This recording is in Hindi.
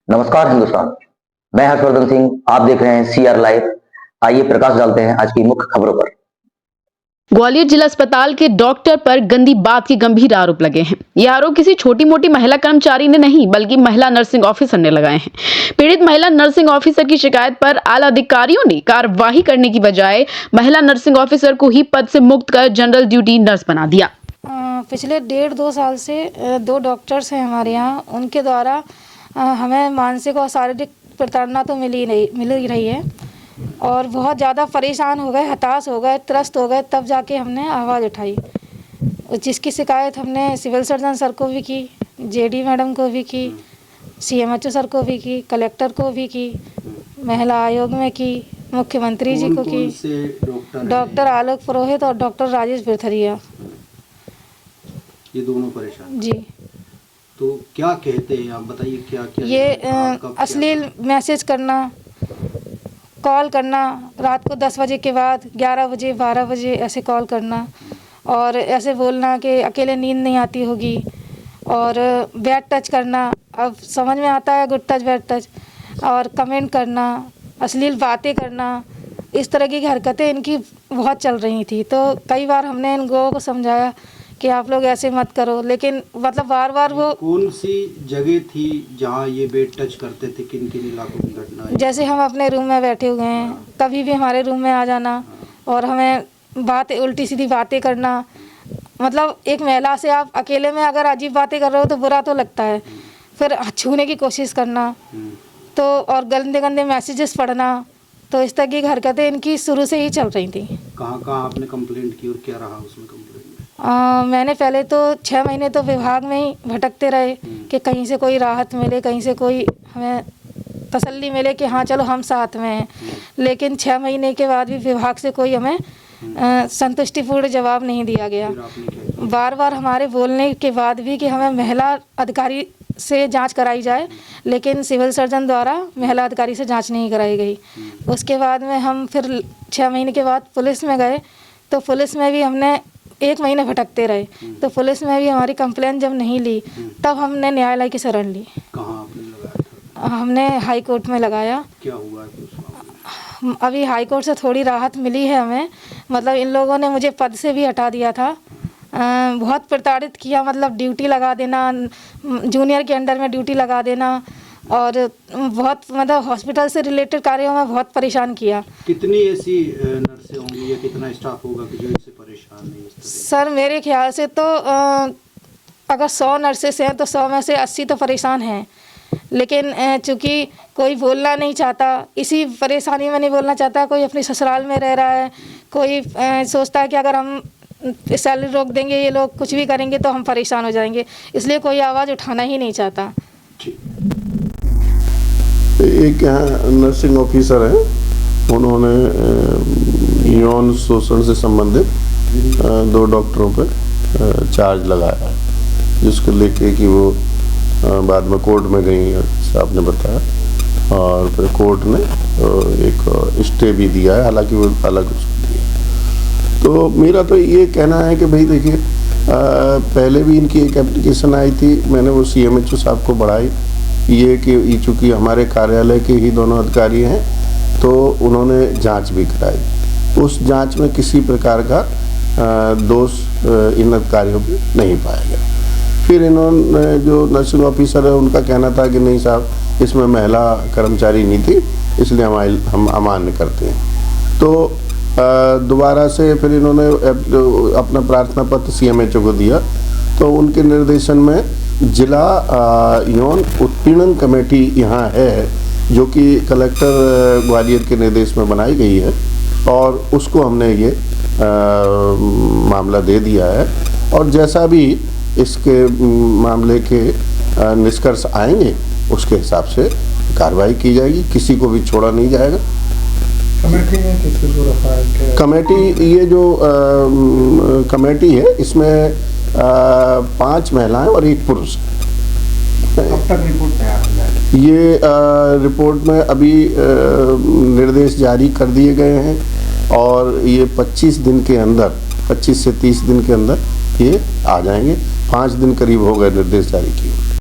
नमस्कार हिंदुस्तान। मैं हर्षवर्धन सिंह, आप देख रहे हैं सीआर लाइव। आइए प्रकाश डालते हैं आज की मुख्य खबरों पर। ग्वालियर जिला अस्पताल के डॉक्टर पर गंदी बात के गंभीर आरोप लगे हैं। ये आरोप किसी छोटी मोटी महिला कर्मचारी ने नहीं बल्कि महिला नर्सिंग ऑफिसर ने लगाए हैं। पीड़ित महिला नर्सिंग ऑफिसर की शिकायत पर आला अधिकारियों ने कार्यवाही करने की बजाय महिला नर्सिंग ऑफिसर को ही पद से मुक्त कर जनरल ड्यूटी नर्स बना दिया। पिछले 1.5-2 साल से 2 डॉक्टर्स हैं हमारे यहाँ, उनके द्वारा हमें मानसिक और शारीरिक प्रताड़ना तो मिल ही रही है और बहुत ज़्यादा परेशान हो गए, हताश हो गए, त्रस्त हो गए, तब जाके हमने आवाज़ उठाई। जिसकी शिकायत हमने सिविल सर्जन सर को भी की, जेडी मैडम को भी की, सीएमएचओ सर को भी की, कलेक्टर को भी की, महिला आयोग में की, मुख्यमंत्री जी को की, डॉक्टर आलोक पुरोहित और डॉक्टर राजेश बिरथरिया। ये दोनों परेशान जी। तो क्या कहते हैं आप बताइए, क्या क्या ये अश्लील मैसेज करना, कॉल करना, रात को 10 बजे के बाद 11 बजे 12 बजे ऐसे कॉल करना और ऐसे बोलना कि अकेले नींद नहीं आती होगी और बैड टच करना। अब समझ में आता है गुड टच बैड टच, और कमेंट करना, अश्लील बातें करना, इस तरह की हरकतें इनकी बहुत चल रही थी। तो कई बार हमने इन लोगों को समझाया कि आप लोग ऐसे मत करो, लेकिन मतलब बार बार वो। कौन सी जगह थी जहाँ ये बेड टच करते थे, किन किन इलाकों की घटना है? जैसे हम अपने रूम में बैठे हुए हैं, कभी भी हमारे रूम में आ जाना और हमें उल्टी सीधी बातें करना। मतलब एक महिला से आप अकेले में अगर अजीब बातें कर रहे हो तो बुरा तो लगता है, फिर छूने की कोशिश करना, तो और गंदे गंदे मैसेजेस पढ़ना। तो इस तरह की हरकतें इनकी शुरू से ही चल रही थी। कहाँ कहाँ आपने कंप्लेंट की और क्या रहा उसमें कंप्लेंट में? मैंने पहले तो 6 महीने तो विभाग में ही भटकते रहे कि कहीं से कोई राहत मिले, कहीं से कोई हमें तसल्ली मिले कि हाँ चलो हम साथ में हैं। लेकिन 6 महीने के बाद भी विभाग से कोई हमें संतुष्टिपूर्ण जवाब नहीं दिया गया। बार बार हमारे बोलने के बाद भी कि हमें महिला अधिकारी से जांच कराई जाए, लेकिन सिविल सर्जन द्वारा महिला अधिकारी से जांच नहीं कराई गई। उसके बाद में हम फिर 6 महीने के बाद पुलिस में गए, तो पुलिस में भी हमने 1 महीने भटकते रहे। तो पुलिस में भी हमारी कंप्लेंट जब नहीं ली, तब हमने न्यायालय की शरण ली। कहाँ आपने लगाया था? हमने हाई कोर्ट में लगाया। क्या हुआ है उस मामले में? अभी हाई कोर्ट से थोड़ी राहत मिली है हमें। मतलब इन लोगों ने मुझे पद से भी हटा दिया था, बहुत प्रताड़ित किया। मतलब ड्यूटी लगा देना, जूनियर के अंडर में ड्यूटी लगा देना, और बहुत मतलब हॉस्पिटल से रिलेटेड कार्यों में बहुत परेशान किया। कितनी ऐसी नर्सें होंगी या कितना स्टाफ होगा कि जो इससे परेशान नहीं? सर मेरे ख्याल से तो अगर 100 नर्सेस हैं तो 100 में से 80 तो परेशान हैं, लेकिन चूँकि कोई बोलना नहीं चाहता, इसी परेशानी में नहीं बोलना चाहता। कोई अपने ससुराल में रह रहा है, कोई सोचता है कि अगर हम सैलरी रोक देंगे, ये लोग कुछ भी करेंगे तो हम परेशान हो जाएंगे, इसलिए कोई आवाज़ उठाना ही नहीं चाहता। एक यहाँ नर्सिंग ऑफिसर है, उन्होंने यौन शोषण से संबंधित 2 डॉक्टरों पर चार्ज लगाया है, जिसको लेके कि वो बाद में कोर्ट में गई, आपने बताया, और फिर कोर्ट ने एक स्टे भी दिया है, हालांकि वो अलग उसको दिया। तो मेरा तो ये कहना है कि भाई देखिए, पहले भी इनकी एक एप्लीकेशन आई थी, मैंने वो सीएमएचओ साहब को बढ़ाई, ये कि चूँकि हमारे कार्यालय के ही दोनों अधिकारी हैं, तो उन्होंने जांच भी कराई। उस जांच में किसी प्रकार का दोष इन अधिकारियों पे नहीं पाया गया। फिर इन्होंने जो नर्सिंग ऑफिसर है, उनका कहना था कि नहीं साहब, इसमें महिला कर्मचारी नहीं थी, इसलिए हम अमान्य करते हैं। तो दोबारा से फिर इन्होंने अपना प्रार्थना पत्र सीएमएचओ को दिया, तो उनके निर्देशन में जिला यौन उत्पीड़न कमेटी यहाँ है, जो कि कलेक्टर ग्वालियर के निर्देश में बनाई गई है, और उसको हमने ये मामला दे दिया है। और जैसा भी इसके मामले के निष्कर्ष आएंगे, उसके हिसाब से कार्रवाई की जाएगी, किसी को भी छोड़ा नहीं जाएगा। कमेटी में किसी को रखा है? कमेटी, ये जो कमेटी है, इसमें 5 महिलाएं और 1 पुरुष। कब तक रिपोर्ट तैयार हो जाएगी? ये रिपोर्ट में अभी निर्देश जारी कर दिए गए हैं, और ये 25 दिन के अंदर, 25 से 30 दिन के अंदर ये आ जाएंगे। 5 दिन करीब हो गए निर्देश जारी किए।